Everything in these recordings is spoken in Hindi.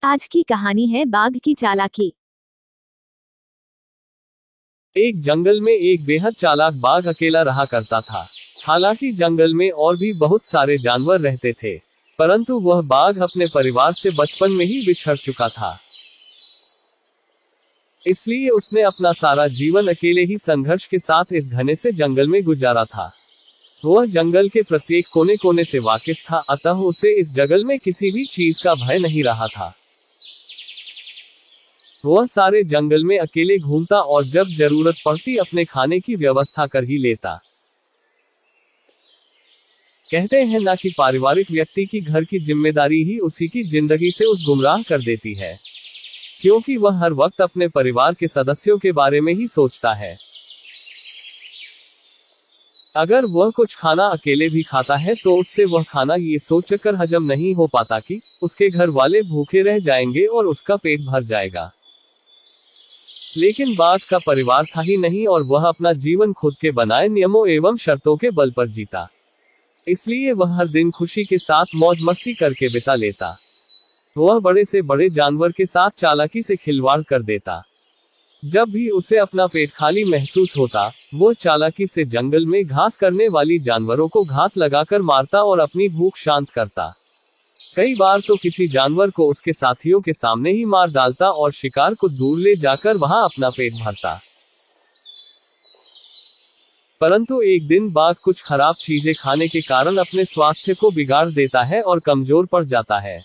आज की कहानी है बाघ की चालाकी। एक जंगल में एक बेहद चालाक बाघ अकेला रहा करता था। हालांकि जंगल में और भी बहुत सारे जानवर रहते थे, परंतु वह बाघ अपने परिवार से बचपन में ही बिछड़ चुका था। इसलिए उसने अपना सारा जीवन अकेले ही संघर्ष के साथ इस घने से जंगल में गुजारा था। वह जंगल के प्रत्येक कोने कोने से वाकिफ था, अतः उसे इस जंगल में किसी भी चीज का भय नहीं रहा था। वह सारे जंगल में अकेले घूमता और जब जरूरत पड़ती अपने खाने की व्यवस्था कर ही लेता। कहते हैं ना कि पारिवारिक व्यक्ति की घर की जिम्मेदारी ही उसी की जिंदगी से उस गुमराह कर देती है, क्योंकि वह हर वक्त अपने परिवार के सदस्यों के बारे में ही सोचता है। अगर वह कुछ खाना अकेले भी खाता है तो उससे वह खाना ये सोचकर हजम नहीं हो पाता कि उसके घर वाले भूखे रह जाएंगे और उसका पेट भर जाएगा। लेकिन बाघ का परिवार था ही नहीं और वह अपना जीवन खुद के बनाए नियमों एवं शर्तों के बल पर जीता। इसलिए वह हर दिन खुशी के साथ मौज मस्ती करके बिता लेता। वह बड़े से बड़े जानवर के साथ चालाकी से खिलवाड़ कर देता। जब भी उसे अपना पेट खाली महसूस होता, वो चालाकी से जंगल में घास करने वाली जानवरों को घात लगाकर मारता और अपनी भूख शांत करता। कई बार तो किसी जानवर को उसके साथियों के सामने ही मार डालता और शिकार को दूर ले जाकर वहां अपना पेट भरता। परंतु एक दिन बाघ कुछ खराब चीजें खाने के कारण अपने स्वास्थ्य को बिगाड़ देता है और कमजोर पड़ जाता है।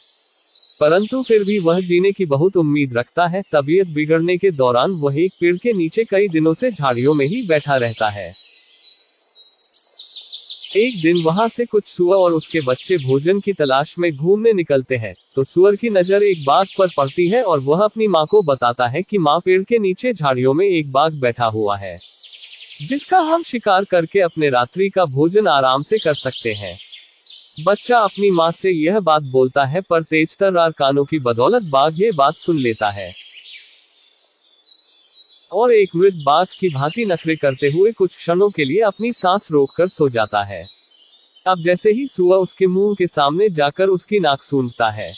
परंतु फिर भी वह जीने की बहुत उम्मीद रखता है। तबीयत बिगड़ने के दौरान वह एक पेड़ के नीचे कई दिनों से झाड़ियों में ही बैठा रहता है। एक दिन वहां से कुछ सुअर और उसके बच्चे भोजन की तलाश में घूमने निकलते हैं, तो सुअर की नजर एक बाघ पर पड़ती है और वह अपनी माँ को बताता है कि माँ, पेड़ के नीचे झाड़ियों में एक बाघ बैठा हुआ है, जिसका हम शिकार करके अपने रात्रि का भोजन आराम से कर सकते हैं। बच्चा अपनी माँ से यह बात बोलता है, पर तेजतर्रार कानों की बदौलत बाघ ये बात सुन लेता है और एक मृत बाघ की भांति नखरे करते हुए कुछ क्षणों के लिए अपनी सांस रोककर सो जाता है। अब जैसे ही सुअर उसके मुंह के सामने जाकर उसकी नाक सूंघता है,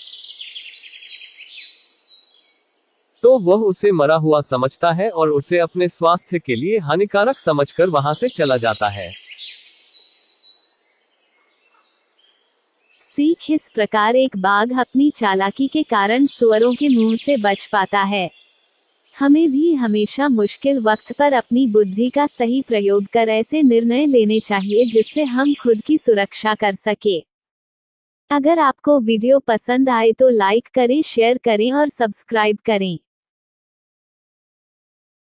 तो वह उसे मरा हुआ समझता है और उसे अपने स्वास्थ्य के लिए हानिकारक समझकर वहां से चला जाता है। सीख इस प्रकार एक बाघ अपनी चालाकी के कारण सुअरों के मुंह से बच पाता है। हमें भी हमेशा मुश्किल वक्त पर अपनी बुद्धि का सही प्रयोग कर ऐसे निर्णय लेने चाहिए जिससे हम खुद की सुरक्षा कर सके। अगर आपको वीडियो पसंद आए तो लाइक करें, शेयर करें और सब्सक्राइब करें।